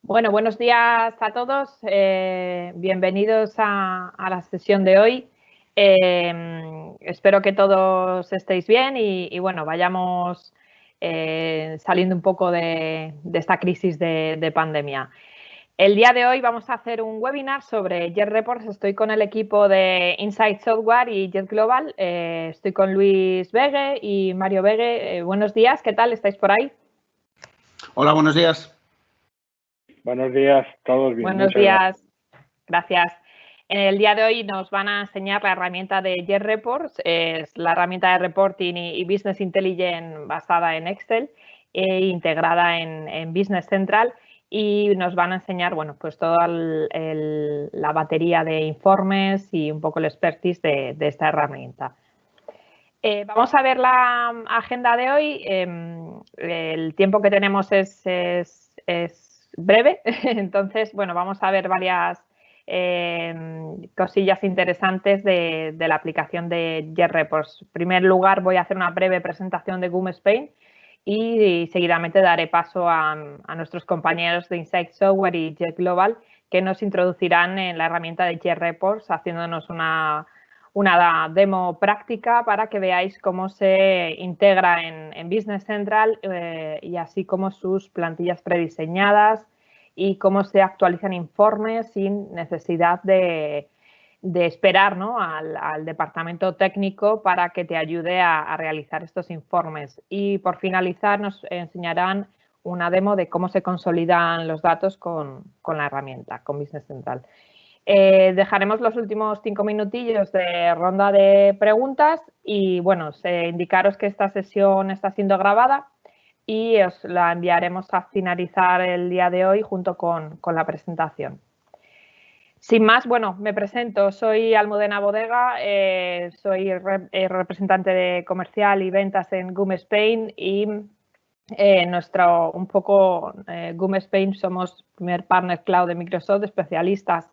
Bueno, buenos días a todos. Bienvenidos a la sesión de hoy. Espero que todos estéis bien y bueno, vayamos saliendo un poco de esta crisis de pandemia. El día de hoy vamos a hacer un webinar sobre Jet Reports. Estoy con el equipo de Insight Software y Jet Global. Estoy con Luis Vegue y Mario Vegue. Buenos días, ¿qué tal? ¿Estáis por ahí? Hola, buenos días. Buenos días, todos bien. Buenos días, gracias. En el día de hoy nos van a enseñar la herramienta de Jet Reports, es la herramienta de reporting y business intelligence basada en Excel e integrada en Business Central, y nos van a enseñar, bueno, pues toda la batería de informes y un poco el expertise de esta herramienta. Vamos a ver la agenda de hoy. El tiempo que tenemos es breve, entonces, bueno, vamos a ver varias cosillas interesantes de la aplicación de Jet Reports. En primer lugar, voy a hacer una breve presentación de GUM Spain y seguidamente daré paso a nuestros compañeros de Insight Software y Jet Global, que nos introducirán en la herramienta de Jet Reports, haciéndonos una demo práctica para que veáis cómo se integra en Business Central y así como sus plantillas prediseñadas y cómo se actualizan informes sin necesidad de esperar, ¿no?, al departamento técnico para que te ayude a realizar estos informes. Y por finalizar nos enseñarán una demo de cómo se consolidan los datos con la herramienta, con Business Central. Dejaremos los últimos 5 minutillos de ronda de preguntas y, bueno, indicaros que esta sesión está siendo grabada y os la enviaremos a finalizar el día de hoy junto con la presentación. Sin más, bueno, me presento. Soy Almudena Bodega, soy representante de comercial y ventas en GUM Spain y GUM Spain somos primer partner cloud de Microsoft, especialistas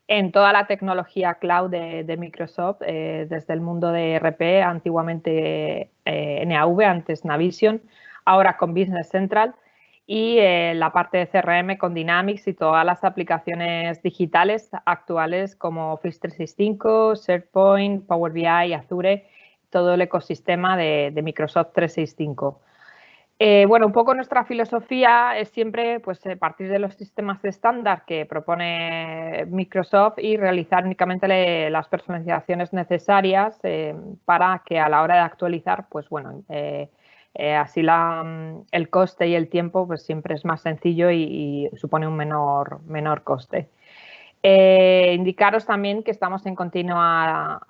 en toda la tecnología cloud de Microsoft, desde el mundo de ERP, antiguamente NAV, antes Navision, ahora con Business Central, y la parte de CRM con Dynamics y todas las aplicaciones digitales actuales como Office 365, SharePoint, Power BI, Azure, todo el ecosistema de Microsoft 365. Bueno, un poco nuestra filosofía es siempre pues, partir de los sistemas estándar que propone Microsoft y realizar únicamente las personalizaciones necesarias para que a la hora de actualizar, pues bueno, así el coste y el tiempo pues siempre es más sencillo y supone un menor coste. Indicaros también que estamos en continua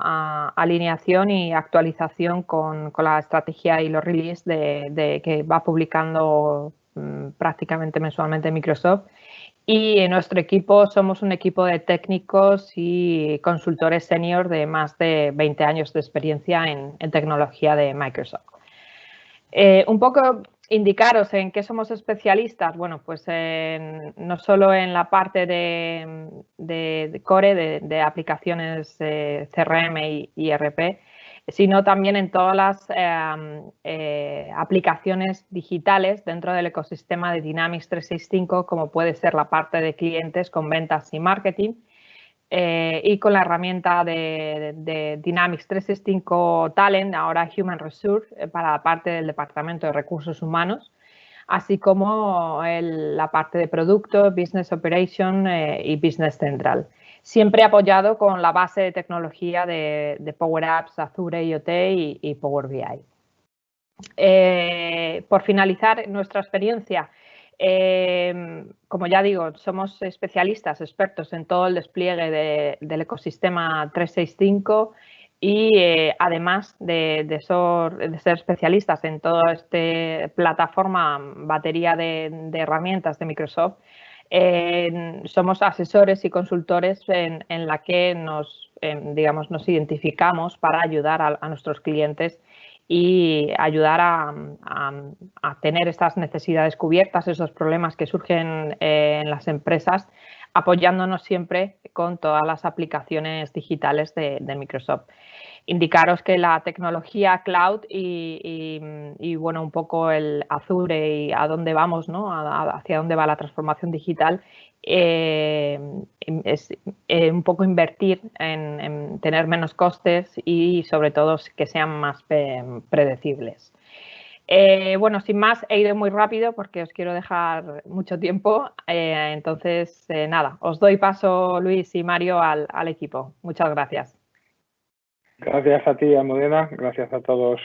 alineación y actualización con la estrategia y los releases que va publicando prácticamente mensualmente Microsoft. Y en nuestro equipo somos un equipo de técnicos y consultores senior de más de 20 años de experiencia en tecnología de Microsoft. Un poco indicaros en qué somos especialistas. Bueno, pues no solo en la parte de core, de aplicaciones CRM y ERP, sino también en todas las aplicaciones digitales dentro del ecosistema de Dynamics 365, como puede ser la parte de clientes con ventas y marketing, y con la herramienta de Dynamics 365 Talent, ahora Human Resource, para la parte del Departamento de Recursos Humanos, así como la parte de producto, Business Operation y Business Central. Siempre apoyado con la base de tecnología de Power Apps, Azure IoT y Power BI. Por finalizar nuestra experiencia, como ya digo, somos especialistas, expertos en todo el despliegue del ecosistema 365 y además de ser especialistas en toda esta plataforma, batería de herramientas de Microsoft, somos asesores y consultores en la que nos identificamos para ayudar a nuestros clientes y ayudar a tener estas necesidades cubiertas, esos problemas que surgen en las empresas, apoyándonos siempre con todas las aplicaciones digitales de Microsoft. indicaros que la tecnología cloud y bueno, un poco el Azure y a dónde vamos, ¿no? Hacia dónde va la transformación digital, es un poco invertir en tener menos costes y sobre todo que sean más predecibles. Bueno, sin más, he ido muy rápido porque os quiero dejar mucho tiempo. Entonces, nada, os doy paso, Luis y Mario, al equipo. Muchas gracias. Gracias a ti, Almudena. Gracias a todos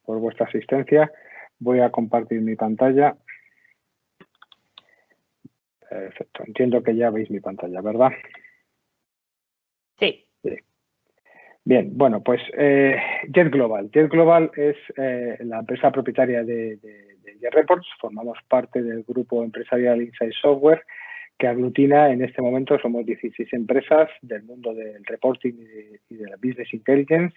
por vuestra asistencia. Voy a compartir mi pantalla. Perfecto. Entiendo que ya veis mi pantalla, ¿verdad? Sí. Bien, bueno, pues Jet Global. Jet Global es la empresa propietaria de Jet Reports. Formamos parte del grupo empresarial Inside Software, que aglutina en este momento, somos 16 empresas del mundo del reporting y de la business intelligence,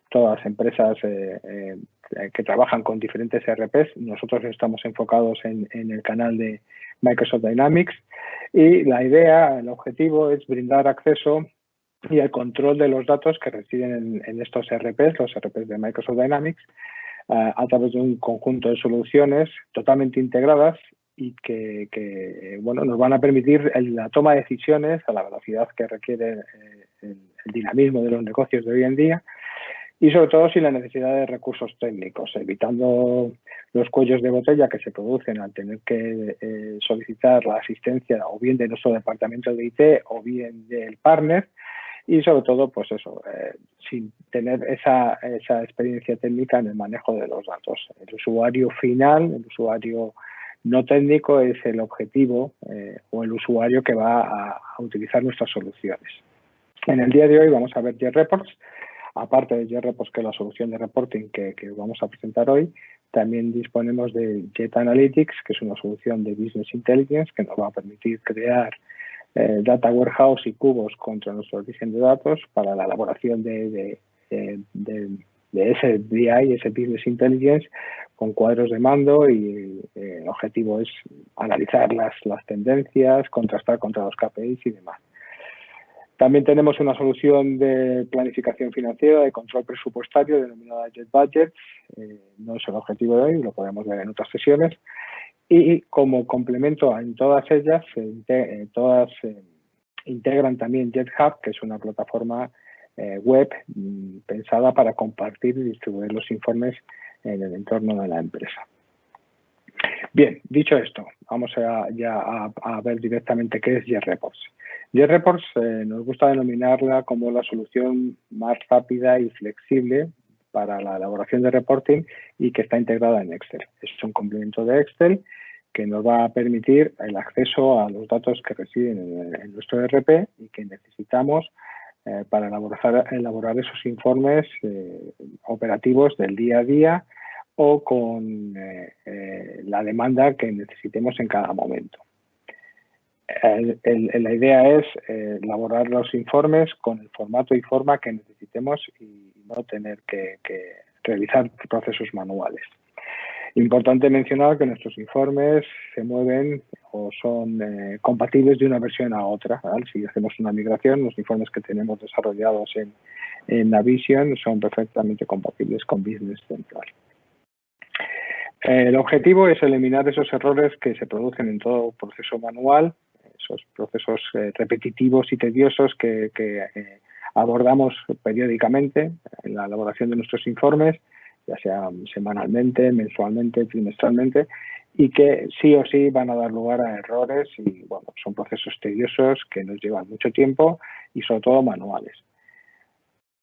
todas empresas que trabajan con diferentes ERPs. Nosotros estamos enfocados en el canal de Microsoft Dynamics y la idea, el objetivo es brindar acceso y el control de los datos que residen en estos ERPs, los ERPs de Microsoft Dynamics, a través de un conjunto de soluciones totalmente integradas y que bueno, nos van a permitir la toma de decisiones a la velocidad que requiere el dinamismo de los negocios de hoy en día y sobre todo sin la necesidad de recursos técnicos, evitando los cuellos de botella que se producen al tener que solicitar la asistencia o bien de nuestro departamento de IT o bien del partner. Y sobre todo, pues eso, sin tener esa experiencia técnica en el manejo de los datos. El usuario final, el usuario no técnico es el objetivo o el usuario que va a utilizar nuestras soluciones. En el día de hoy vamos a ver Jet Reports. Aparte de Jet Reports, que es la solución de reporting que vamos a presentar hoy, también disponemos de Jet Analytics, que es una solución de Business Intelligence que nos va a permitir crear data warehouse y cubos contra nuestro origen de datos para la elaboración de ese BI, ese Business Intelligence, con cuadros de mando y el objetivo es analizar las tendencias, contrastar contra los KPIs y demás. También tenemos una solución de planificación financiera, de control presupuestario, denominada Jet Budget. No es el objetivo de hoy, lo podemos ver en otras sesiones. Y como complemento en todas ellas, todas integran también Jet Hub, que es una plataforma web pensada para compartir y distribuir los informes en el entorno de la empresa. Bien, dicho esto, vamos a ver directamente qué es Jet Reports. Jet Reports nos gusta denominarla como la solución más rápida y flexible para la elaboración de reporting y que está integrada en Excel. Es un complemento de Excel que nos va a permitir el acceso a los datos que residen en nuestro ERP y que necesitamos para elaborar esos informes operativos del día a día o con la demanda que necesitemos en cada momento. La idea es elaborar los informes con el formato y forma que necesitemos y no tener que realizar procesos manuales. Importante mencionar que nuestros informes se mueven o son compatibles de una versión a otra, ¿vale? Si hacemos una migración, los informes que tenemos desarrollados en Navision son perfectamente compatibles con Business Central. El objetivo es eliminar esos errores que se producen en todo proceso manual, esos procesos repetitivos y tediosos que abordamos periódicamente en la elaboración de nuestros informes, ya sea semanalmente, mensualmente, trimestralmente, y que sí o sí van a dar lugar a errores y bueno, son procesos tediosos que nos llevan mucho tiempo y sobre todo manuales.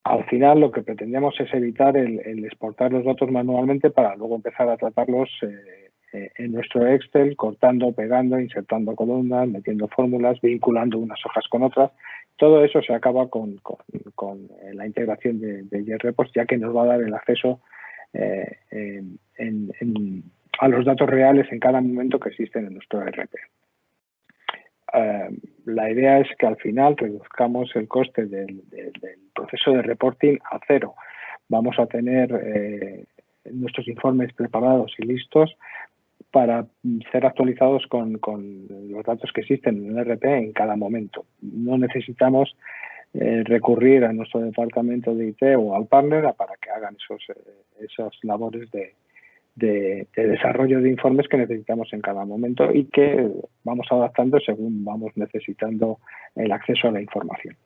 Al final lo que pretendemos es evitar el exportar los datos manualmente para luego empezar a tratarlos en nuestro Excel, cortando, pegando, insertando columnas, metiendo fórmulas, vinculando unas hojas con otras. Todo eso se acaba con la integración de Jet Reports, ya que nos va a dar el acceso a los datos reales en cada momento que existen en nuestro ERP. La idea es que al final reduzcamos el coste del proceso de reporting a cero. Vamos a tener nuestros informes preparados y listos para ser actualizados con los datos que existen en el ERP en cada momento. No necesitamos recurrir a nuestro departamento de IT o al partner para que hagan esas labores de desarrollo de informes que necesitamos en cada momento y que vamos adaptando según vamos necesitando el acceso a la información.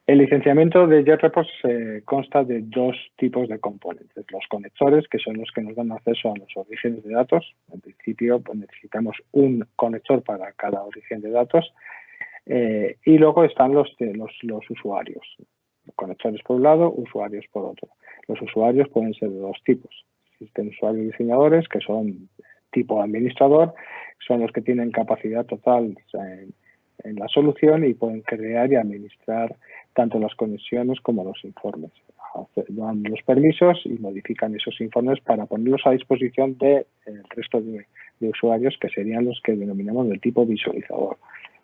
El licenciamiento de JetReports consta de dos tipos de componentes. Los conectores, que son los que nos dan acceso a los orígenes de datos. En principio, pues, necesitamos un conector para cada origen de datos. Y luego están los usuarios. Conectores por un lado, usuarios por otro. Los usuarios pueden ser de dos tipos. Existen usuarios diseñadores, que son tipo administrador, son los que tienen capacidad total en la solución y pueden crear y administrar tanto las conexiones como los informes. Dan los permisos y modifican esos informes para ponerlos a disposición del resto de usuarios, que serían los que denominamos del tipo visualizador.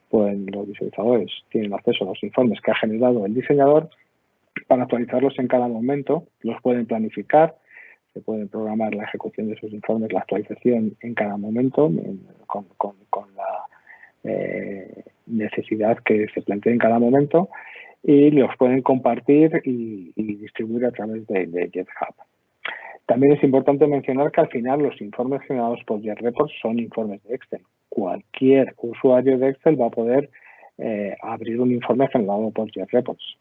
Pues los visualizadores tienen acceso a los informes que ha generado el diseñador para actualizarlos en cada momento, los pueden planificar, se puede programar la ejecución de esos informes, la actualización en cada momento con la necesidad que se plantee en cada momento y los pueden compartir y distribuir a través de GitHub. También es importante mencionar que al final los informes generados por JetReports son informes de Excel. Cualquier usuario de Excel va a poder abrir un informe generado por JetReports.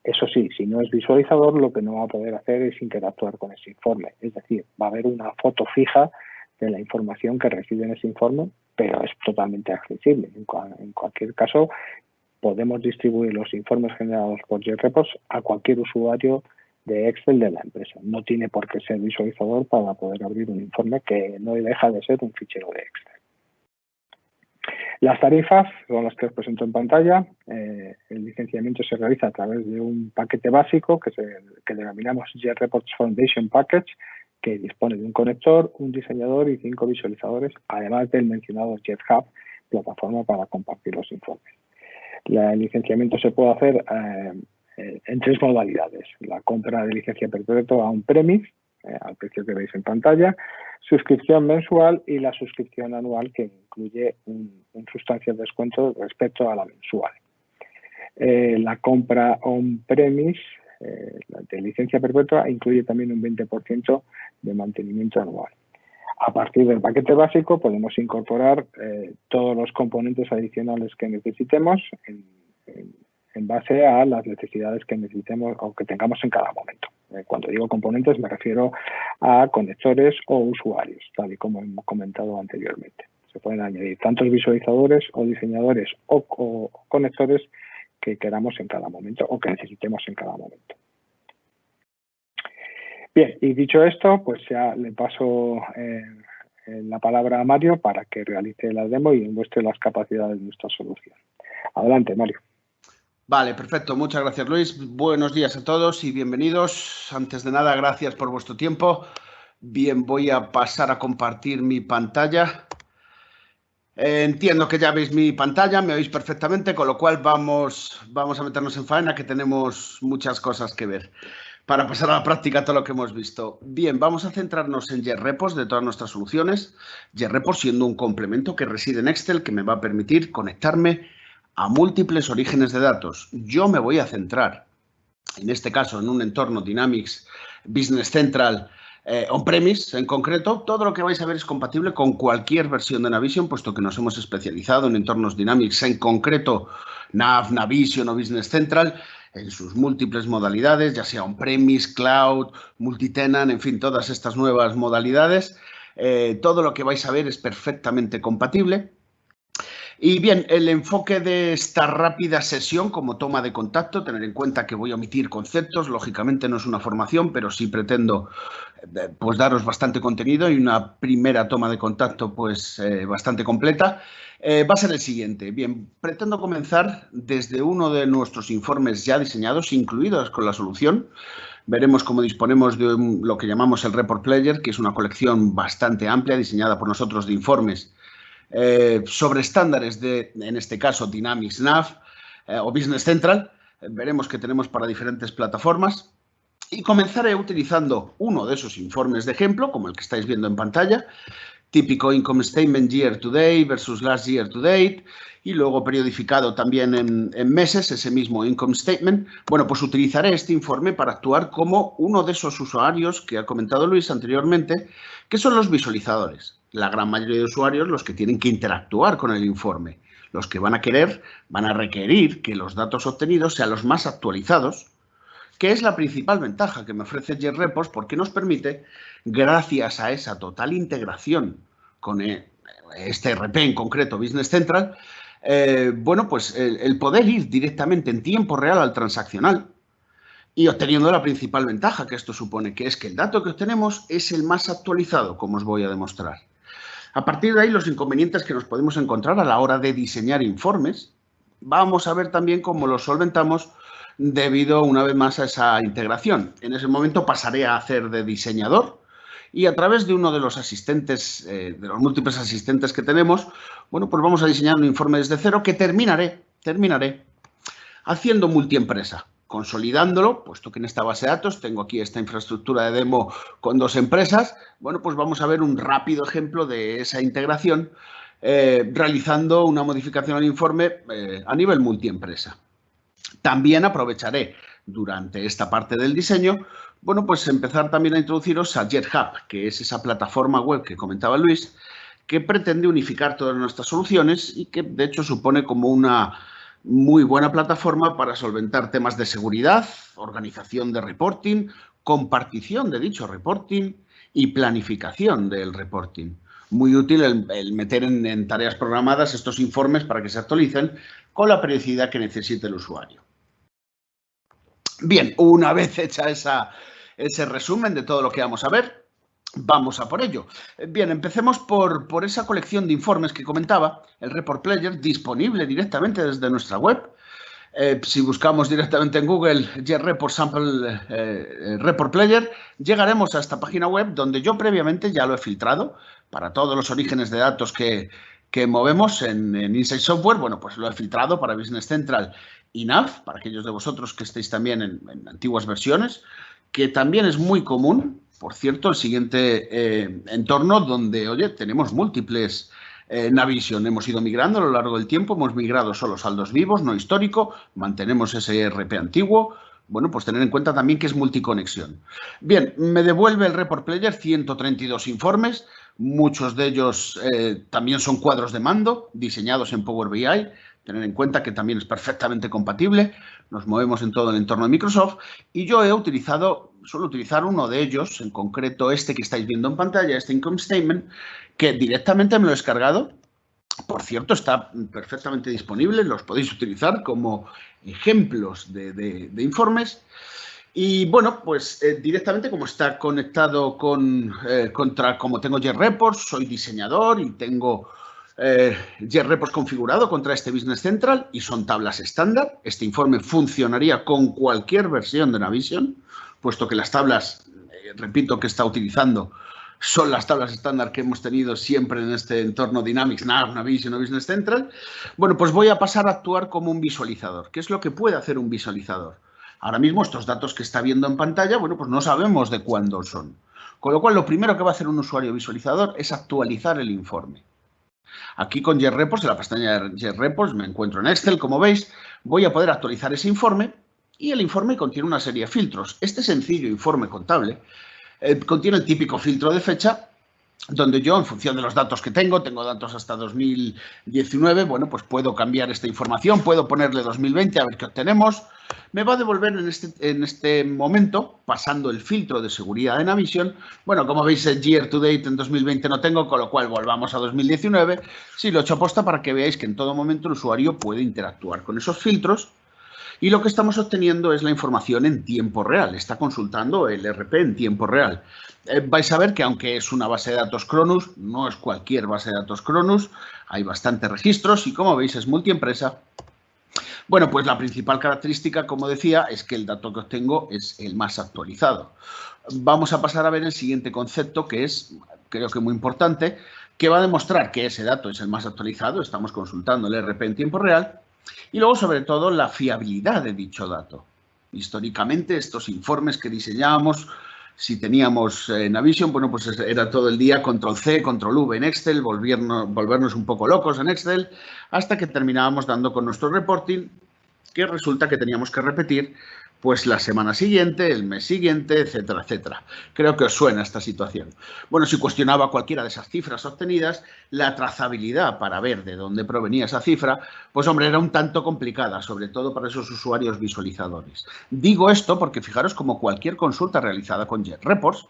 Eso sí, si no es visualizador, lo que no va a poder hacer es interactuar con ese informe. Es decir, va a haber una foto fija de la información que recibe en ese informe, pero es totalmente accesible. En cualquier caso, podemos distribuir los informes generados por JetReports a cualquier usuario de Excel de la empresa. No tiene por qué ser visualizador para poder abrir un informe que no deja de ser un fichero de Excel. Las tarifas son las que os presento en pantalla. El licenciamiento se realiza a través de un paquete básico que denominamos JetReports Foundation Package, que dispone de un conector, un diseñador y 5 visualizadores, además del mencionado JetHub, plataforma para compartir los informes. El licenciamiento se puede hacer en 3 modalidades. La compra de licencia perpetua on-premise, al precio que veis en pantalla, suscripción mensual y la suscripción anual, que incluye un sustancial descuento respecto a la mensual. La compra on-premise de licencia perpetua incluye también un 20% de mantenimiento anual. A partir del paquete básico podemos incorporar todos los componentes adicionales que necesitemos en base a las necesidades que necesitemos o que tengamos en cada momento. Cuando digo componentes me refiero a conectores o usuarios, tal y como hemos comentado anteriormente. Se pueden añadir tantos visualizadores o diseñadores o conectores que queramos en cada momento o que necesitemos en cada momento. Bien, y dicho esto, pues ya le paso la palabra a Mario para que realice la demo y muestre las capacidades de nuestra solución. Adelante, Mario. Vale, perfecto. Muchas gracias, Luis. Buenos días a todos y bienvenidos. Antes de nada, gracias por vuestro tiempo. Bien, voy a pasar a compartir mi pantalla. Entiendo que ya veis mi pantalla, me oís perfectamente, con lo cual vamos a meternos en faena, que tenemos muchas cosas que ver para pasar a la práctica todo lo que hemos visto. Bien, vamos a centrarnos en JetReports de todas nuestras soluciones. JetReports siendo un complemento que reside en Excel, que me va a permitir conectarme a múltiples orígenes de datos. Yo me voy a centrar, en este caso, en un entorno Dynamics Business Central on-premise en concreto. Todo lo que vais a ver es compatible con cualquier versión de Navision, puesto que nos hemos especializado en entornos Dynamics, en concreto Nav, Navision o Business Central, en sus múltiples modalidades, ya sea on-premise, cloud, multitenant, en fin, todas estas nuevas modalidades. Todo lo que vais a ver es perfectamente compatible. Y bien, el enfoque de esta rápida sesión como toma de contacto, tener en cuenta que voy a omitir conceptos, lógicamente no es una formación, pero sí pretendo pues daros bastante contenido y una primera toma de contacto pues bastante completa, va a ser el siguiente. Bien, pretendo comenzar desde uno de nuestros informes ya diseñados, incluidos con la solución. Veremos cómo disponemos de lo que llamamos el Report Player, que es una colección bastante amplia diseñada por nosotros de informes sobre estándares de, en este caso, Dynamics Nav o Business Central. Veremos que tenemos para diferentes plataformas y comenzaré utilizando uno de esos informes de ejemplo, como el que estáis viendo en pantalla, típico income statement year to date versus last year to date, y luego periodificado también en meses, ese mismo income statement. Bueno, pues utilizaré este informe para actuar como uno de esos usuarios que ha comentado Luis anteriormente, que son los visualizadores. La gran mayoría de usuarios los que tienen que interactuar con el informe, los que van a requerir que los datos obtenidos sean los más actualizados, que es la principal ventaja que me ofrece JetReports, porque nos permite, gracias a esa total integración con este ERP en concreto, Business Central, bueno, pues el poder ir directamente en tiempo real al transaccional y obteniendo la principal ventaja que esto supone, que es que el dato que obtenemos es el más actualizado, como os voy a demostrar. A partir de ahí, los inconvenientes que nos podemos encontrar a la hora de diseñar informes, vamos a ver también cómo los solventamos debido, una vez más, a esa integración. En ese momento pasaré a hacer de diseñador y a través de uno de los asistentes, de los múltiples asistentes que tenemos, bueno, pues vamos a diseñar un informe desde cero que terminaré haciendo multiempresa, consolidándolo, puesto que en esta base de datos tengo aquí esta infraestructura de demo con 2 empresas. Bueno, pues vamos a ver un rápido ejemplo de esa integración realizando una modificación al informe a nivel multiempresa. También aprovecharé durante esta parte del diseño, bueno, pues empezar también a introduciros a JetHub, que es esa plataforma web que comentaba Luis, que pretende unificar todas nuestras soluciones y que de hecho supone como una muy buena plataforma para solventar temas de seguridad, organización de reporting, compartición de dicho reporting y planificación del reporting. Muy útil el meter en tareas programadas estos informes para que se actualicen con la periodicidad que necesite el usuario. Bien, una vez hecha ese resumen de todo lo que vamos a ver, vamos a por ello. Bien, empecemos por esa colección de informes que comentaba, el Report Player, disponible directamente desde nuestra web. Si buscamos directamente en Google JetReports Sample Report Player, llegaremos a esta página web donde yo previamente ya lo he filtrado para todos los orígenes de datos que movemos en Inside Software. Bueno, pues lo he filtrado para Business Central y NAV, para aquellos de vosotros que estéis también en antiguas versiones, que también es muy común, por cierto, el siguiente entorno donde, oye, tenemos múltiples Navision. Hemos ido migrando a lo largo del tiempo, hemos migrado solo saldos vivos, no histórico, mantenemos ese ERP antiguo. Bueno, pues tener en cuenta también que es multiconexión. Bien, me devuelve el Report Player 132 informes, muchos de ellos también son cuadros de mando diseñados en Power BI. Tener en cuenta que también es perfectamente compatible, nos movemos en todo el entorno de Microsoft y yo suelo utilizar uno de ellos, en concreto este que estáis viendo en pantalla, este Income Statement, que directamente me lo he descargado. Por cierto, está perfectamente disponible, los podéis utilizar como ejemplos de informes. Y bueno, pues directamente como está conectado como tengo JetReports, soy diseñador y tengo JetReports configurado contra este Business Central y son tablas estándar. Este informe funcionaría con cualquier versión de Navision, puesto que las tablas, repito, que está utilizando son las tablas estándar que hemos tenido siempre en este entorno Dynamics, NAV, Navision o Business Central. Bueno, pues voy a pasar a actuar como un visualizador. ¿Qué es lo que puede hacer un visualizador? Ahora mismo estos datos que está viendo en pantalla, bueno, pues no sabemos de cuándo son. Con lo cual, lo primero que va a hacer un usuario visualizador es actualizar el informe. Aquí con JetReports, en la pestaña de JetReports, me encuentro en Excel, como veis, voy a poder actualizar ese informe y el informe contiene una serie de filtros. Este sencillo informe contable contiene el típico filtro de fecha, donde yo, en función de los datos que tengo datos hasta 2019, bueno, pues puedo cambiar esta información, puedo ponerle 2020 a ver qué obtenemos. Me va a devolver en este momento, pasando el filtro de seguridad de Navision. Bueno, como veis, el year to date en 2020 no tengo, con lo cual volvamos a 2019. Sí, lo he hecho aposta para que veáis que en todo momento el usuario puede interactuar con esos filtros. Y lo que estamos obteniendo es la información en tiempo real. Está consultando el ERP en tiempo real. Vais a ver que aunque es una base de datos Cronus, no es cualquier base de datos Cronus. Hay bastantes registros y como veis es multiempresa. Bueno, pues la principal característica, como decía, es que el dato que obtengo es el más actualizado. Vamos a pasar a ver el siguiente concepto, que es, creo que muy importante, que va a demostrar que ese dato es el más actualizado. Estamos consultando el ERP en tiempo real. Y luego, sobre todo, la fiabilidad de dicho dato. Históricamente, estos informes que diseñábamos Si teníamos Navision, bueno, pues era todo el día Control-C, Control-V en Excel, volvernos un poco locos en Excel, hasta que terminábamos dando con nuestro reporting, que resulta que teníamos que repetir pues la semana siguiente, el mes siguiente, etcétera, etcétera. Creo que os suena esta situación. Bueno, si cuestionaba cualquiera de esas cifras obtenidas, la trazabilidad para ver de dónde provenía esa cifra, pues hombre, era un tanto complicada, sobre todo para esos usuarios visualizadores. Digo esto porque fijaros como cualquier consulta realizada con JetReports,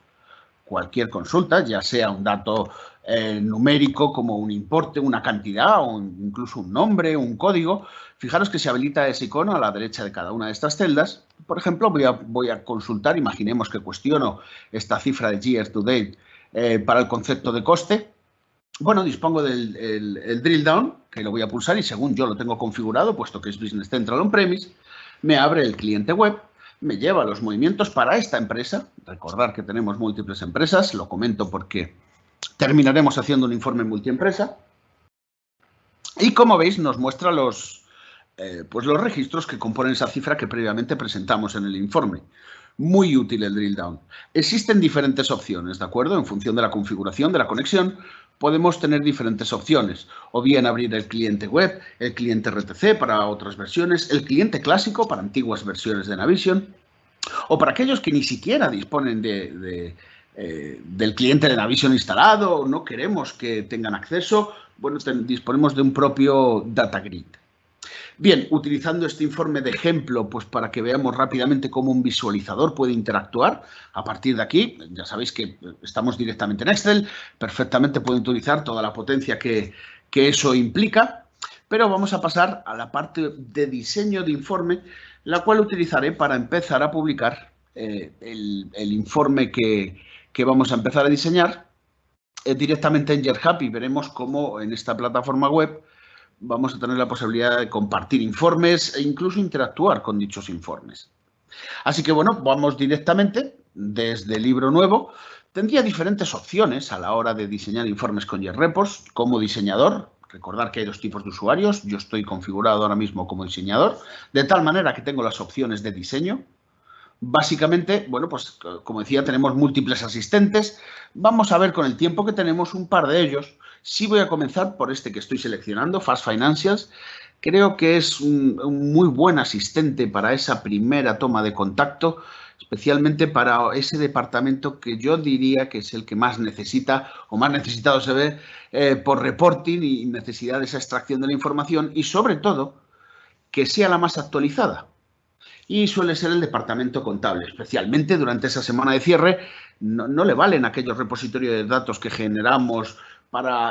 cualquier consulta, ya sea un dato numérico como un importe, una cantidad o incluso un nombre, un código, fijaros que se habilita ese icono a la derecha de cada una de estas celdas. Por ejemplo, voy a consultar, imaginemos que cuestiono esta cifra de year to date para el concepto de coste. Bueno, dispongo del el drill down, que lo voy a pulsar y según yo lo tengo configurado, puesto que es Business Central on-premise, me abre el cliente web, me lleva los movimientos para esta empresa. Recordar que tenemos múltiples empresas, lo comento porque terminaremos haciendo un informe multiempresa. Y como veis, nos muestra los registros que componen esa cifra que previamente presentamos en el informe. Muy útil el drill down. Existen diferentes opciones, ¿de acuerdo? En función de la configuración de la conexión, podemos tener diferentes opciones. O bien abrir el cliente web, el cliente RTC para otras versiones, el cliente clásico para antiguas versiones de Navision, o para aquellos que ni siquiera disponen del cliente de Navision instalado, no queremos que tengan acceso, bueno, disponemos de un propio data grid. Bien, utilizando este informe de ejemplo, pues para que veamos rápidamente cómo un visualizador puede interactuar. A partir de aquí, ya sabéis que estamos directamente en Excel, perfectamente pueden utilizar toda la potencia que eso implica, pero vamos a pasar a la parte de diseño de informe, la cual utilizaré para empezar a publicar el informe que vamos a empezar a diseñar directamente en JetHub, y veremos cómo en esta plataforma web vamos a tener la posibilidad de compartir informes e incluso interactuar con dichos informes. Así que, bueno, vamos directamente desde el libro nuevo. Tendría diferentes opciones a la hora de diseñar informes con JetReports. Como diseñador, recordar que hay dos tipos de usuarios. Yo estoy configurado ahora mismo como diseñador, de tal manera que tengo las opciones de diseño. Básicamente, bueno, pues como decía, tenemos múltiples asistentes. Vamos a ver con el tiempo que tenemos un par de ellos. Sí voy a comenzar por este que estoy seleccionando, Fast Financials. Creo que es un muy buen asistente para esa primera toma de contacto, especialmente para ese departamento que yo diría que es el que más necesita o más necesitado se ve por reporting y necesidad de esa extracción de la información y, sobre todo, que sea la más actualizada. Y suele ser el departamento contable, especialmente durante esa semana de cierre. No le valen aquellos repositorios de datos que generamos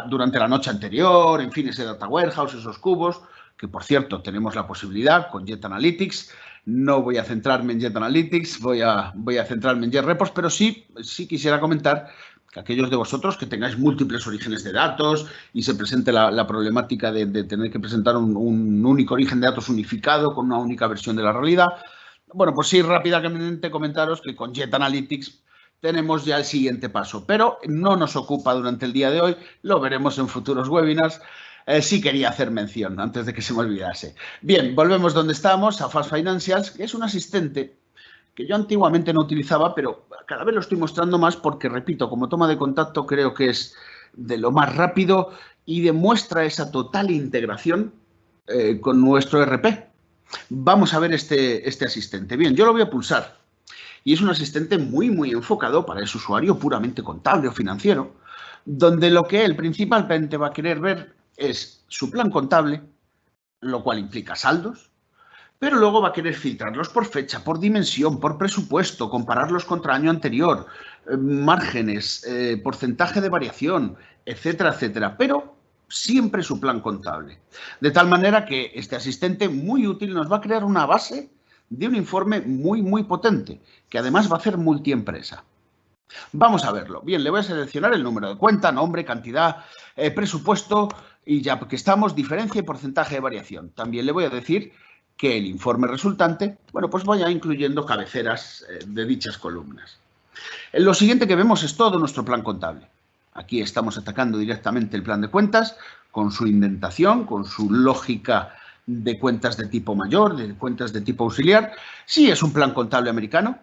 durante la noche anterior, en fin, ese data warehouse, esos cubos, que por cierto tenemos la posibilidad con Jet Analytics. No voy a centrarme en Jet Analytics, voy a centrarme en JetReports, pero sí quisiera comentar que aquellos de vosotros que tengáis múltiples orígenes de datos y se presente la problemática de tener que presentar un único origen de datos unificado con una única versión de la realidad, bueno, pues sí, rápidamente comentaros que con Jet Analytics tenemos ya el siguiente paso, pero no nos ocupa durante el día de hoy, lo veremos en futuros webinars. Sí quería hacer mención antes de que se me olvidase. Bien, volvemos donde estábamos, a Fast Financials, que es un asistente que yo antiguamente no utilizaba, pero cada vez lo estoy mostrando más porque, repito, como toma de contacto creo que es de lo más rápido y demuestra esa total integración con nuestro ERP. Vamos a ver este asistente. Bien, yo lo voy a pulsar. Y es un asistente muy, muy enfocado para ese usuario puramente contable o financiero, donde lo que él principalmente va a querer ver es su plan contable, lo cual implica saldos, pero luego va a querer filtrarlos por fecha, por dimensión, por presupuesto, compararlos contra año anterior, márgenes, porcentaje de variación, etcétera, etcétera, pero siempre su plan contable. De tal manera que este asistente muy útil nos va a crear una base de un informe muy, muy potente, que además va a hacer multiempresa. Vamos a verlo. Bien, le voy a seleccionar el número de cuenta, nombre, cantidad, presupuesto y ya que estamos, diferencia y porcentaje de variación. También le voy a decir que el informe resultante, bueno, pues vaya incluyendo cabeceras de dichas columnas. Lo siguiente que vemos es todo nuestro plan contable. Aquí estamos atacando directamente el plan de cuentas con su indentación, con su lógica de cuentas de tipo mayor, de cuentas de tipo auxiliar. Sí, es un plan contable americano.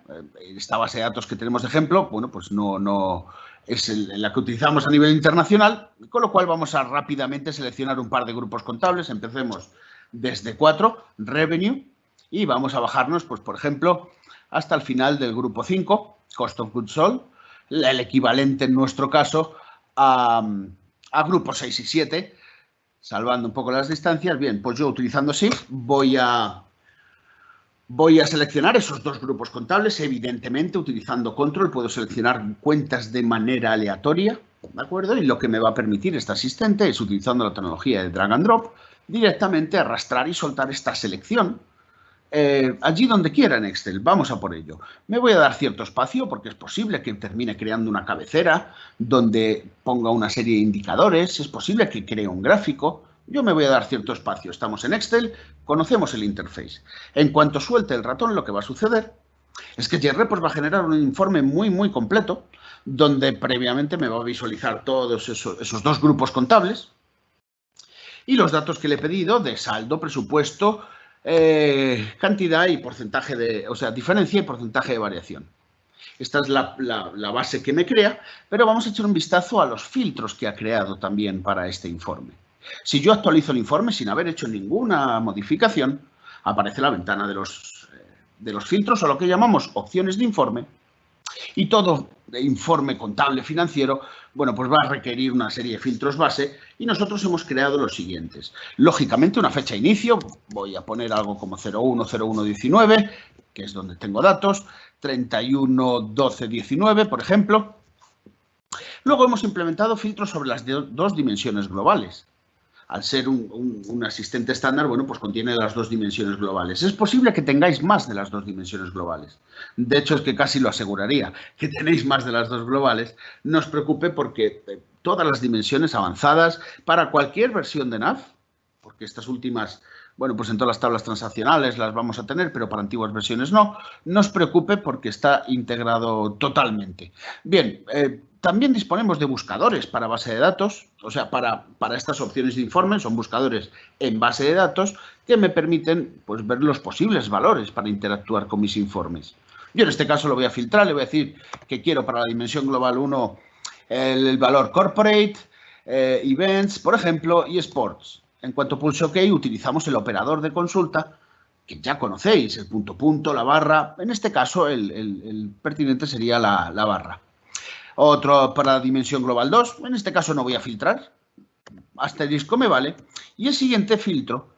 Esta base de datos que tenemos de ejemplo, bueno, pues no es la que utilizamos a nivel internacional, con lo cual vamos a rápidamente seleccionar un par de grupos contables. Empecemos desde 4, Revenue, y vamos a bajarnos, pues por ejemplo, hasta el final del grupo 5, Cost of Goods Sold, el equivalente en nuestro caso a grupos 6 y 7, salvando un poco las distancias. Bien, pues yo utilizando Shift voy a seleccionar esos dos grupos contables. Evidentemente, utilizando Control puedo seleccionar cuentas de manera aleatoria, ¿de acuerdo? Y lo que me va a permitir este asistente es, utilizando la tecnología de Drag and Drop, directamente arrastrar y soltar esta selección allí donde quiera en Excel. Vamos a por ello. Me voy a dar cierto espacio porque es posible que termine creando una cabecera donde ponga una serie de indicadores, es posible que cree un gráfico. Yo me voy a dar cierto espacio. Estamos en Excel, conocemos el interface. En cuanto suelte el ratón, lo que va a suceder es que JReports va a generar un informe muy completo donde previamente me va a visualizar todos esos dos grupos contables y los datos que le he pedido de saldo, presupuesto, cantidad y porcentaje diferencia y porcentaje de variación. Esta es la base que me crea, pero vamos a echar un vistazo a los filtros que ha creado también para este informe. Si yo actualizo el informe sin haber hecho ninguna modificación, aparece la ventana de los filtros, o lo que llamamos opciones de informe, y todo informe contable financiero, bueno, pues va a requerir una serie de filtros base, y nosotros hemos creado los siguientes. Lógicamente, una fecha de inicio, voy a poner algo como 01/01/19, que es donde tengo datos, 31/12/19, por ejemplo. Luego hemos implementado filtros sobre las dos dimensiones globales. Al ser un asistente estándar, bueno, pues contiene las dos dimensiones globales. Es posible que tengáis más de las dos dimensiones globales. De hecho, es que casi lo aseguraría, que tenéis más de las dos globales. No os preocupe porque todas las dimensiones avanzadas para cualquier versión de NAV, porque estas últimas, bueno, pues en todas las tablas transaccionales las vamos a tener, pero para antiguas versiones no os preocupe porque está integrado totalmente. Bien, también disponemos de buscadores para base de datos, o sea, para estas opciones de informe, son buscadores en base de datos que me permiten, pues, ver los posibles valores para interactuar con mis informes. Yo en este caso lo voy a filtrar, le voy a decir que quiero para la dimensión global 1 el valor corporate, events, por ejemplo, y sports. En cuanto pulso OK, utilizamos el operador de consulta, que ya conocéis, el punto, la barra. En este caso, el pertinente sería la barra. Otro para la dimensión global 2, en este caso no voy a filtrar, asterisco me vale. Y el siguiente filtro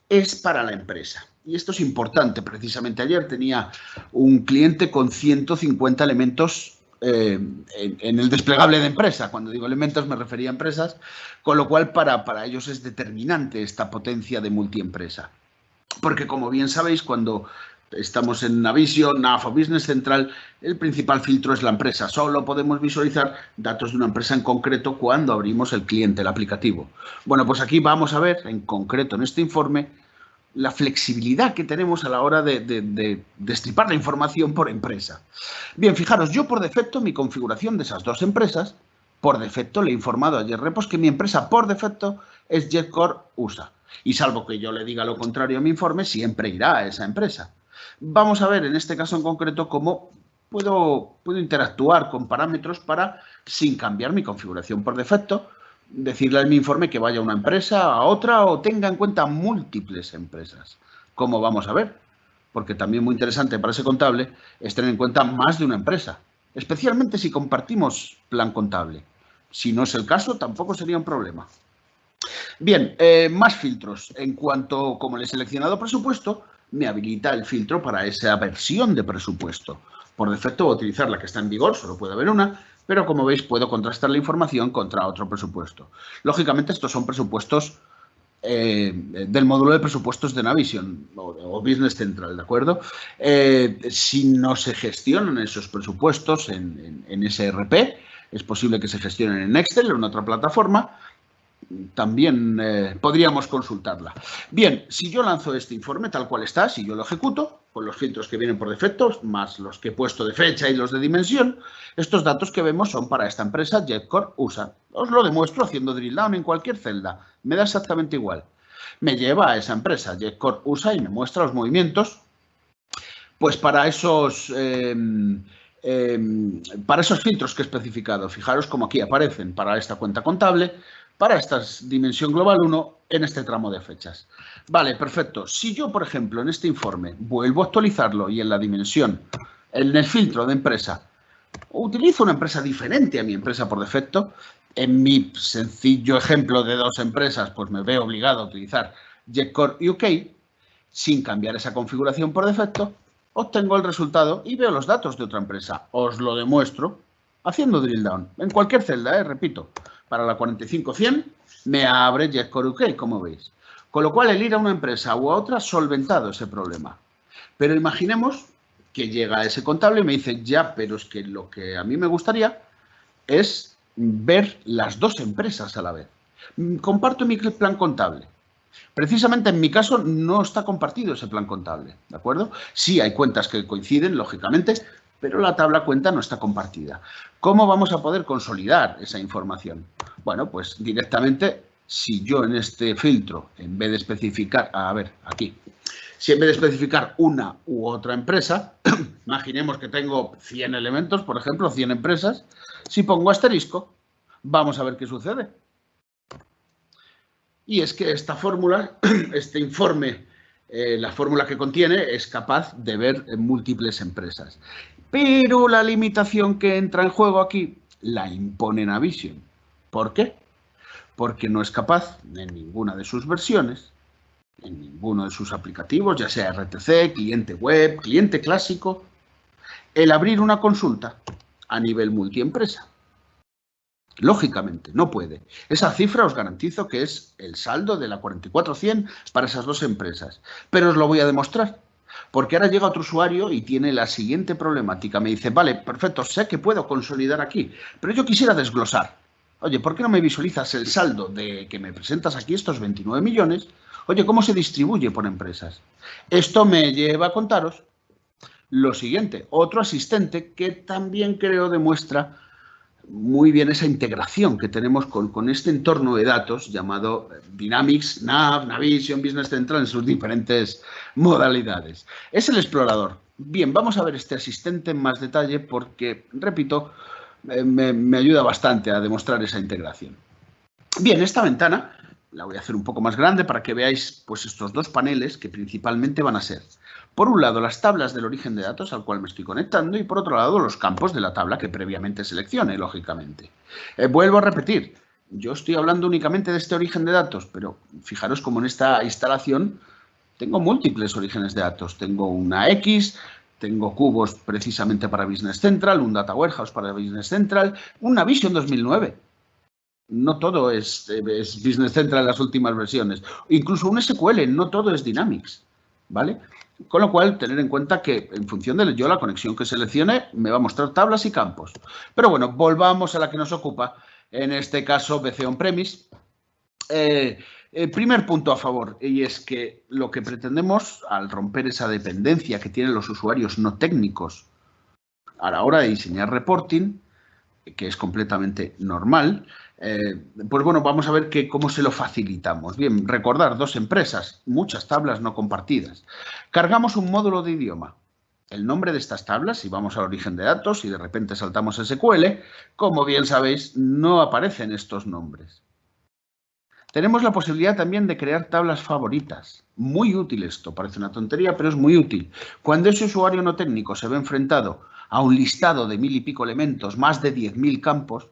es para la empresa. Y esto es importante, precisamente ayer tenía un cliente con 150 elementos en el desplegable de empresa. Cuando digo elementos me refería a empresas, con lo cual para ellos es determinante esta potencia de multiempresa. Porque como bien sabéis, cuando estamos en Navision, NAV o Business Central, el principal filtro es la empresa. Solo podemos visualizar datos de una empresa en concreto cuando abrimos el cliente, el aplicativo. Bueno, pues aquí vamos a ver, en concreto en este informe, la flexibilidad que tenemos a la hora de destripar la información por empresa. Bien, fijaros, yo por defecto, mi configuración de esas dos empresas, por defecto le he informado a JReports que mi empresa por defecto es JetCore USA. Y salvo que yo le diga lo contrario a mi informe, siempre irá a esa empresa. Vamos a ver en este caso en concreto cómo puedo interactuar con parámetros para, sin cambiar mi configuración por defecto, decirle en mi informe que vaya a una empresa, a otra o tenga en cuenta múltiples empresas. Como vamos a ver, porque también muy interesante para ese contable es tener en cuenta más de una empresa, especialmente si compartimos plan contable. Si no es el caso, tampoco sería un problema. Bien, más filtros. En cuanto, como le he seleccionado presupuesto, me habilita el filtro para esa versión de presupuesto. Por defecto voy a utilizar la que está en vigor, solo puede haber una, pero como veis puedo contrastar la información contra otro presupuesto. Lógicamente estos son presupuestos del módulo de presupuestos de Navision o Business Central, ¿de acuerdo? Si no se gestionan esos presupuestos en SRP, es posible que se gestionen en Excel o en otra plataforma. También podríamos consultarla. Bien, si yo lanzo este informe tal cual está, si yo lo ejecuto, con los filtros que vienen por defecto, más los que he puesto de fecha y los de dimensión, estos datos que vemos son para esta empresa JetCore USA. Os lo demuestro haciendo drill down en cualquier celda, me da exactamente igual. me lleva a esa empresa. JetCore USA y me muestra los movimientos, pues para esos filtros que he especificado. Fijaros como aquí aparecen para esta cuenta contable, para esta dimensión global 1 en este tramo de fechas. Vale, perfecto. Si yo, por ejemplo, en este informe vuelvo a actualizarlo y en la dimensión, en el filtro de empresa, utilizo una empresa diferente a mi empresa por defecto, en mi sencillo ejemplo de 2 empresas, pues me veo obligado a utilizar JetCore UK, sin cambiar esa configuración por defecto, obtengo el resultado y veo los datos de otra empresa. Os lo demuestro haciendo drill down. En cualquier celda, repito, para la 45100 me abre JetCore UK, como veis. Con lo cual, el ir a una empresa u a otra ha solventado ese problema. Pero imaginemos que llega ese contable y me dice, ya, pero es que lo que a mí me gustaría es ver las 2 empresas a la vez. Comparto mi plan contable. Precisamente en mi caso no está compartido ese plan contable, ¿de acuerdo? Sí hay cuentas que coinciden, lógicamente, pero la tabla cuenta no está compartida. ¿Cómo vamos a poder consolidar esa información? Bueno, pues directamente, si yo en este filtro, en vez de especificar, a ver, aquí, si en vez de especificar una u otra empresa, imaginemos que tengo 100 elementos, por ejemplo, 100 empresas, si pongo asterisco, vamos a ver qué sucede. Y es que esta fórmula, este informe, la fórmula que contiene, es capaz de ver múltiples empresas. Pero la limitación que entra en juego aquí la impone Navision. ¿Por qué? Porque no es capaz, en ninguna de sus versiones, en ninguno de sus aplicativos, ya sea RTC, cliente web, cliente clásico, el abrir una consulta a nivel multiempresa. Lógicamente, no puede. Esa cifra os garantizo que es el saldo de la 44100 para esas 2 empresas. Pero os lo voy a demostrar. Porque ahora llega otro usuario y tiene la siguiente problemática. Me dice, vale, perfecto, sé que puedo consolidar aquí, pero yo quisiera desglosar. Oye, ¿por qué no me visualizas el saldo de que me presentas aquí, estos 29 millones? Oye, ¿cómo se distribuye por empresas? Esto me lleva a contaros lo siguiente. Otro asistente que también creo demuestra muy bien esa integración que tenemos con este entorno de datos llamado Dynamics, Nav, Navision, Business Central en sus diferentes modalidades. Es el explorador. Bien, vamos a ver este asistente en más detalle porque, repito, me ayuda bastante a demostrar esa integración. Bien, esta ventana la voy a hacer un poco más grande para que veáis pues, estos 2 paneles que principalmente van a ser, por un lado, las tablas del origen de datos al cual me estoy conectando y, por otro lado, los campos de la tabla que previamente seleccione, lógicamente. Vuelvo a repetir, yo estoy hablando únicamente de este origen de datos, pero fijaros como en esta instalación tengo múltiples orígenes de datos. Tengo una X, tengo cubos precisamente para Business Central, un Data Warehouse para Business Central, una Navision 2009. No todo es Business Central en las últimas versiones. Incluso un SQL, no todo es Dynamics, ¿vale? Con lo cual, tener en cuenta que en función de yo la conexión que seleccione, me va a mostrar tablas y campos. Pero bueno, volvamos a la que nos ocupa, en este caso BC On-Premise. El primer punto a favor, y es que lo que pretendemos al romper esa dependencia que tienen los usuarios no técnicos a la hora de diseñar reporting, que es completamente normal, pues bueno, vamos a ver cómo se lo facilitamos. Bien, recordar 2 empresas, muchas tablas no compartidas. Cargamos un módulo de idioma. El nombre de estas tablas, si vamos al origen de datos y de repente saltamos SQL, como bien sabéis, no aparecen estos nombres. Tenemos la posibilidad también de crear tablas favoritas. Muy útil esto, parece una tontería, pero es muy útil. Cuando ese usuario no técnico se ve enfrentado a un listado de 1000 y pico elementos, más de 10.000 campos,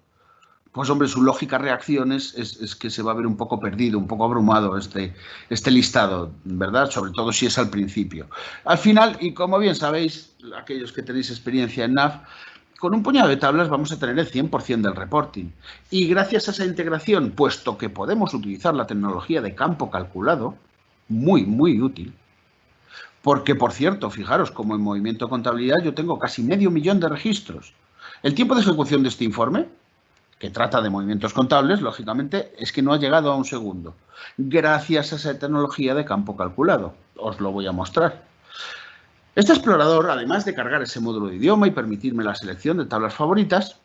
pues hombre, su lógica reacción es que se va a ver un poco perdido, un poco abrumado este listado, ¿verdad? Sobre todo si es al principio. Al final, y como bien sabéis, aquellos que tenéis experiencia en Nav, con un puñado de tablas vamos a tener el 100% del reporting. Y gracias a esa integración, puesto que podemos utilizar la tecnología de campo calculado, muy, muy útil, porque, por cierto, fijaros, como en Movimiento Contabilidad yo tengo casi 500.000 de registros. El tiempo de ejecución de este informe, que trata de movimientos contables, lógicamente, es que no ha llegado a 1 segundo. Gracias a esa tecnología de campo calculado. Os lo voy a mostrar. Este explorador, además de cargar ese módulo de idioma y permitirme la selección de tablas favoritas,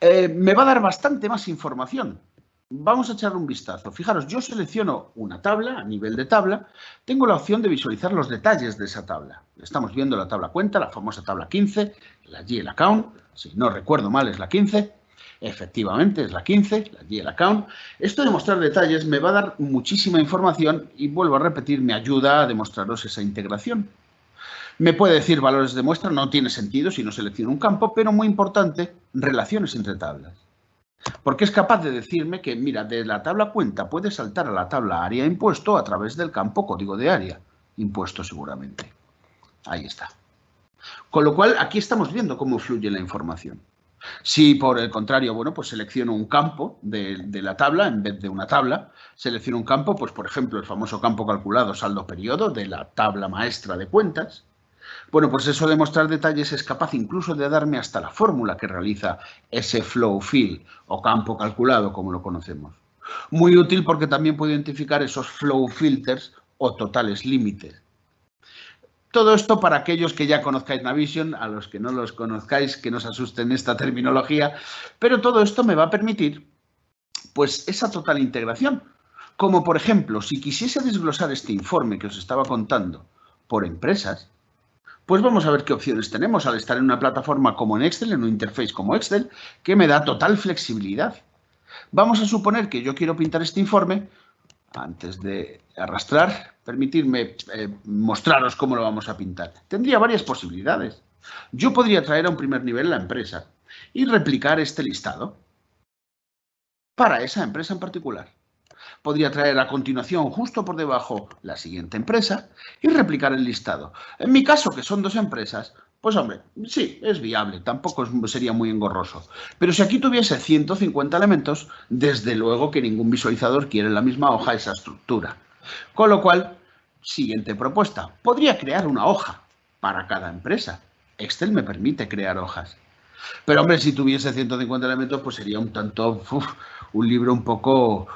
me va a dar bastante más información. Vamos a echarle un vistazo. Fijaros, yo selecciono una tabla, a nivel de tabla, tengo la opción de visualizar los detalles de esa tabla. Estamos viendo la tabla cuenta, la famosa tabla 15, la GL Account, si no recuerdo mal es la 15, efectivamente es la 15, la GL Account. Esto de mostrar detalles me va a dar muchísima información y vuelvo a repetir, me ayuda a demostraros esa integración. Me puede decir valores de muestra, no tiene sentido si no selecciono un campo, pero muy importante, relaciones entre tablas. Porque es capaz de decirme que, mira, de la tabla cuenta puede saltar a la tabla área impuesto a través del campo código de área. Impuesto seguramente. Ahí está. Con lo cual, aquí estamos viendo cómo fluye la información. Si por el contrario, bueno, pues selecciono un campo de la tabla en vez de una tabla, selecciono un campo, pues por ejemplo, el famoso campo calculado saldo periodo de la tabla maestra de cuentas. Bueno, pues eso de mostrar detalles es capaz incluso de darme hasta la fórmula que realiza ese flow field o campo calculado, como lo conocemos. Muy útil porque también puedo identificar esos flow filters o totales límites. Todo esto para aquellos que ya conozcáis Navision, a los que no los conozcáis, que no os asusten esta terminología, pero todo esto me va a permitir, pues, esa total integración. Como, por ejemplo, si quisiese desglosar este informe que os estaba contando por empresas, pues vamos a ver qué opciones tenemos al estar en una plataforma como en Excel, en un interface como Excel, que me da total flexibilidad. Vamos a suponer que yo quiero pintar este informe. Antes de arrastrar, permitidme mostraros cómo lo vamos a pintar. Tendría varias posibilidades. Yo podría traer a un primer nivel la empresa y replicar este listado para esa empresa en particular. Podría traer a continuación, justo por debajo, la siguiente empresa y replicar el listado. En mi caso, que son dos empresas, pues hombre, sí, es viable, tampoco sería muy engorroso. Pero si aquí tuviese 150 elementos, desde luego que ningún visualizador quiere en la misma hoja esa estructura. Con lo cual, siguiente propuesta, podría crear una hoja para cada empresa. Excel me permite crear hojas. Pero hombre, si tuviese 150 elementos, pues sería un tanto, un libro un poco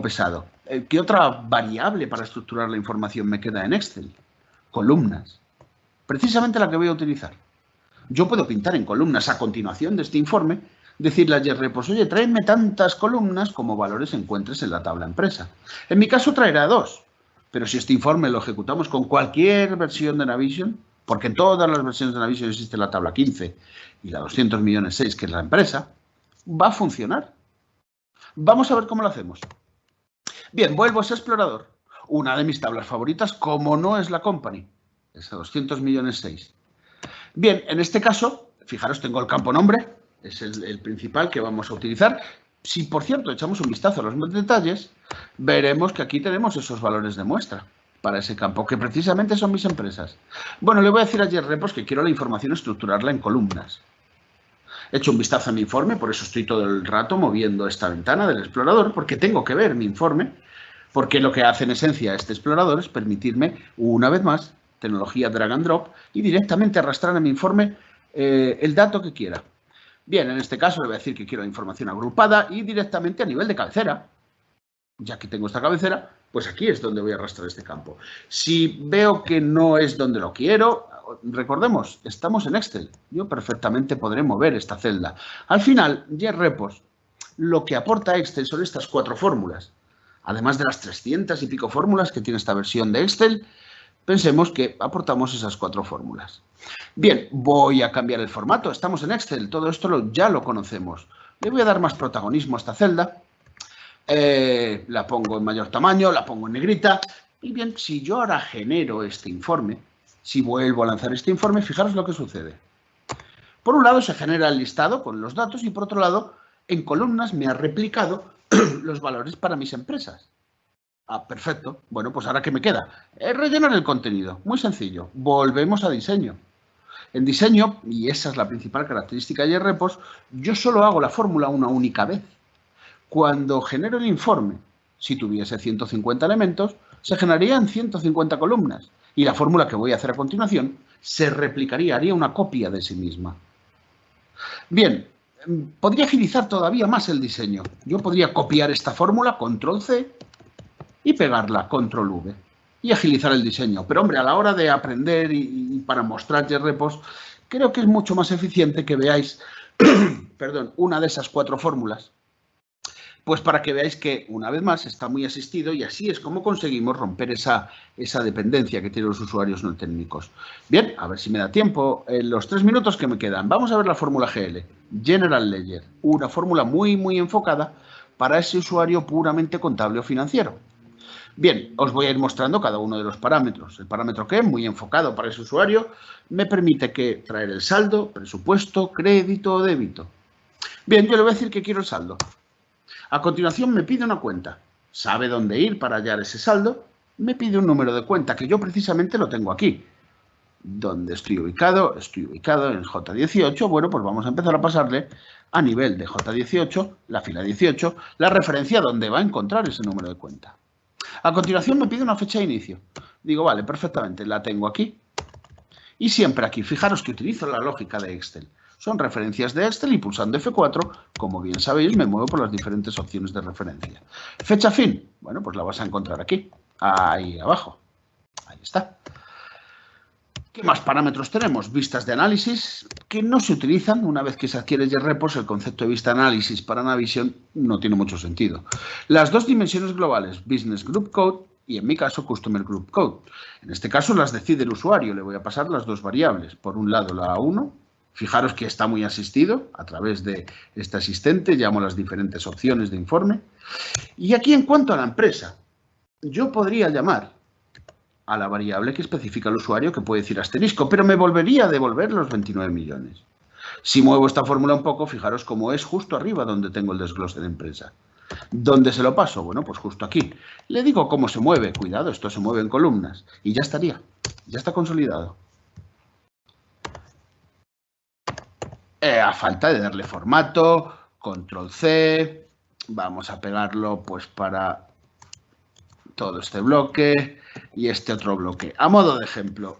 pesado. ¿Qué otra variable para estructurar la información me queda en Excel? Columnas. Precisamente la que voy a utilizar. Yo puedo pintar en columnas a continuación de este informe, decirle a JRepos, oye, tráeme tantas columnas como valores encuentres en la tabla empresa. En mi caso traerá 2, pero si este informe lo ejecutamos con cualquier versión de Navision, porque en todas las versiones de Navision existe la tabla 15 y la 200 millones 6, que es la empresa, va a funcionar. Vamos a ver cómo lo hacemos. Bien, vuelvo a ese explorador. Una de mis tablas favoritas, como no es la company. Esa 200 millones 6. Bien, en este caso, fijaros, tengo el campo nombre, es el principal que vamos a utilizar. Si, por cierto, echamos un vistazo a los detalles, veremos que aquí tenemos esos valores de muestra para ese campo, que precisamente son mis empresas. Bueno, le voy a decir a JRepos que quiero la información estructurarla en columnas. He hecho un vistazo a mi informe, por eso estoy todo el rato moviendo esta ventana del explorador, porque tengo que ver mi informe, porque lo que hace en esencia este explorador es permitirme, una vez más, tecnología drag and drop, y directamente arrastrar a mi informe el dato que quiera. Bien, en este caso le voy a decir que quiero información agrupada y directamente a nivel de cabecera. Ya que tengo esta cabecera, pues aquí es donde voy a arrastrar este campo. Si veo que no es donde lo quiero, recordemos, estamos en Excel. Yo perfectamente podré mover esta celda. Al final, JRepos, lo que aporta Excel son estas 4 fórmulas. Además de las 300 y pico fórmulas que tiene esta versión de Excel, pensemos que aportamos esas 4 fórmulas. Bien, voy a cambiar el formato. Estamos en Excel, todo esto ya lo conocemos. Le voy a dar más protagonismo a esta celda. La pongo en mayor tamaño, la pongo en negrita. Y bien, si yo ahora genero este informe, si vuelvo a lanzar este informe, fijaros lo que sucede. Por un lado se genera el listado con los datos y por otro lado, en columnas me ha replicado los valores para mis empresas. Ah, perfecto. Bueno, pues ahora ¿qué me queda? Rellenar el contenido. Muy sencillo. Volvemos a diseño. En diseño, y esa es la principal característica de JRepos, yo solo hago la fórmula una única vez. Cuando genero el informe, si tuviese 150 elementos, se generaría en 150 columnas. Y la fórmula que voy a hacer a continuación se replicaría, haría una copia de sí misma. Bien, podría agilizar todavía más el diseño. Yo podría copiar esta fórmula, Control-C, y pegarla, Control-V, y agilizar el diseño. Pero, hombre, a la hora de aprender y para mostrar JRepos, creo que es mucho más eficiente que veáis perdón, una de esas 4 fórmulas Pues para que veáis que, una vez más, está muy asistido y así es como conseguimos romper esa dependencia que tienen los usuarios no técnicos. Bien, a ver si me da tiempo. En los 3 minutos que me quedan, vamos a ver la fórmula GL, General Ledger, una fórmula muy, muy enfocada para ese usuario puramente contable o financiero. Bien, os voy a ir mostrando cada uno de los parámetros. El parámetro que, muy enfocado para ese usuario, me permite traer el saldo, presupuesto, crédito o débito. Bien, yo le voy a decir que quiero el saldo. A continuación me pide una cuenta. ¿Sabe dónde ir para hallar ese saldo? Me pide un número de cuenta, que yo precisamente lo tengo aquí. ¿Dónde estoy ubicado? Estoy ubicado en J18. Bueno, pues vamos a empezar a pasarle a nivel de J18, la fila 18, la referencia donde va a encontrar ese número de cuenta. A continuación me pide una fecha de inicio. Digo, vale, perfectamente, la tengo aquí. Y siempre aquí, fijaros que utilizo la lógica de Excel. Son referencias de Excel y pulsando F4, como bien sabéis, me muevo por las diferentes opciones de referencia. Fecha fin, bueno, pues la vas a encontrar aquí, ahí abajo. Ahí está. ¿Qué más parámetros tenemos? Vistas de análisis, que no se utilizan. Una vez que se adquiere JReports, el concepto de vista de análisis para Navision no tiene mucho sentido. Las dos dimensiones globales, Business Group Code y, en mi caso, Customer Group Code. En este caso las decide el usuario. Le voy a pasar las dos variables. Por un lado, la A1. Fijaros que está muy asistido a través de este asistente. Llamo las diferentes opciones de informe. Y aquí, en cuanto a la empresa, yo podría llamar a la variable que especifica el usuario, que puede decir asterisco, pero me volvería a devolver los 29 millones. Si muevo esta fórmula un poco, fijaros cómo es justo arriba donde tengo el desglose de empresa. ¿Dónde se lo paso? Bueno, pues justo aquí. Le digo cómo se mueve. Cuidado, esto se mueve en columnas. Y ya estaría. Ya está consolidado. A falta de darle formato, control C. Vamos a pegarlo pues para todo este bloque y este otro bloque. A modo de ejemplo,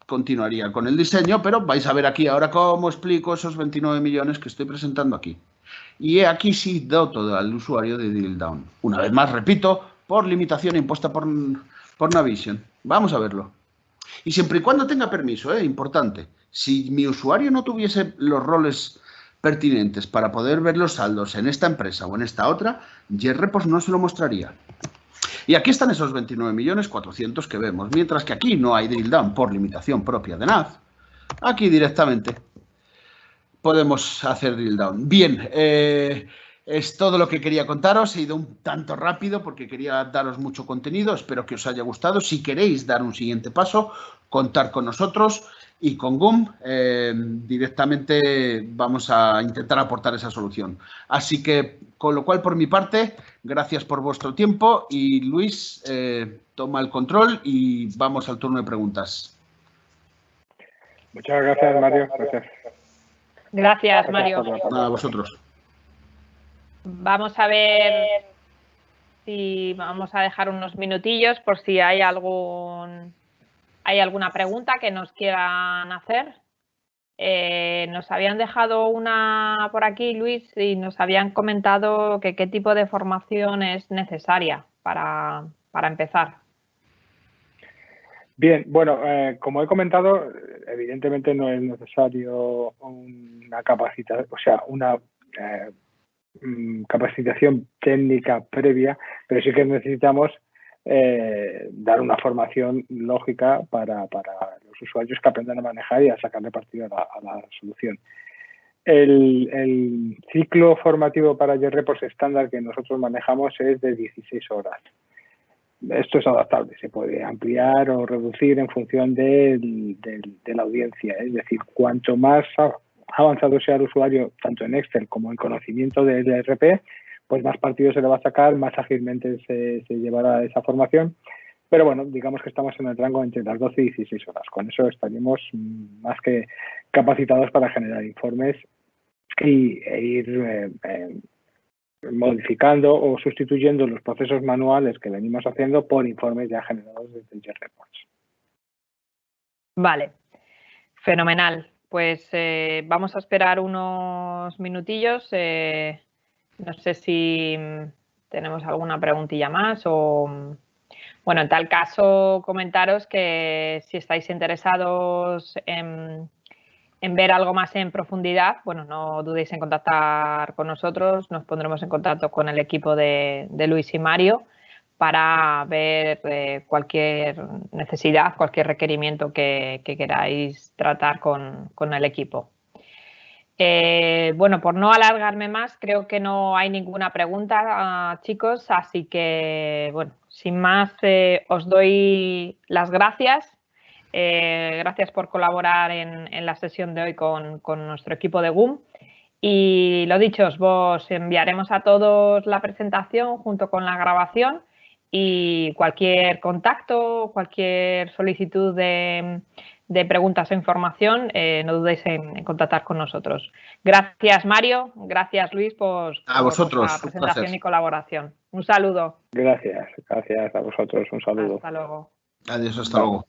continuaría con el diseño, pero vais a ver aquí ahora cómo explico esos 29 millones que estoy presentando aquí. Y aquí sí doto al usuario de drill down. Una vez más, repito, por limitación impuesta por Navision. Vamos a verlo. Y siempre y cuando tenga permiso, importante. Si mi usuario no tuviese los roles pertinentes para poder ver los saldos en esta empresa o en esta otra, JReports no se lo mostraría. Y aquí están esos 29.400.000 que vemos, mientras que aquí no hay drill down por limitación propia de NAV. Aquí directamente podemos hacer drill down. Bien, es todo lo que quería contaros. He ido un tanto rápido porque quería daros mucho contenido. Espero que os haya gustado. Si queréis dar un siguiente paso, contar con nosotros y con GUM. Directamente vamos a intentar aportar esa solución. Así que, con lo cual, por mi parte, gracias por vuestro tiempo. Y Luis, toma el control y vamos al turno de preguntas. Muchas gracias, Mario. Gracias, Mario. Nada, a vosotros. Vamos a ver si vamos a dejar unos minutillos por si hay alguna pregunta que nos quieran hacer. Nos habían dejado una por aquí, Luis, y nos habían comentado que qué tipo de formación es necesaria para empezar. Bien, bueno, como he comentado, evidentemente no es necesario una capacitación técnica previa, pero sí que necesitamos dar una formación lógica para los usuarios que aprendan a manejar y a sacarle partido a la solución. El ciclo formativo para JReports estándar que nosotros manejamos es de 16 horas. Esto es adaptable, se puede ampliar o reducir en función de la audiencia. Es decir, cuanto más avanzado sea el usuario, tanto en Excel como en conocimiento del ERP, pues más partido se le va a sacar, más ágilmente se llevará esa formación. Pero bueno, digamos que estamos en el rango entre las 12 y 16 horas. Con eso estaríamos más que capacitados para generar informes e ir modificando o sustituyendo los procesos manuales que venimos haciendo por informes ya generados desde JReports. Vale, fenomenal. Pues vamos a esperar unos minutillos. No sé si tenemos alguna preguntilla más o... Bueno, en tal caso, comentaros que si estáis interesados en ver algo más en profundidad, bueno, no dudéis en contactar con nosotros, nos pondremos en contacto con el equipo de Luis y Mario para ver cualquier necesidad, cualquier requerimiento que queráis tratar con el equipo. Bueno, por no alargarme más, creo que no hay ninguna pregunta, chicos, así que, bueno, sin más, os doy las gracias. Gracias por colaborar en la sesión de hoy con nuestro equipo de GUM. Y lo dicho, os enviaremos a todos la presentación junto con la grabación y cualquier contacto, cualquier solicitud de preguntas o información, no dudéis en contactar con nosotros. Gracias, Mario. Gracias, Luis, por vosotros, la presentación y colaboración. Un saludo. Gracias a vosotros. Un saludo. Hasta luego. Adiós, hasta luego.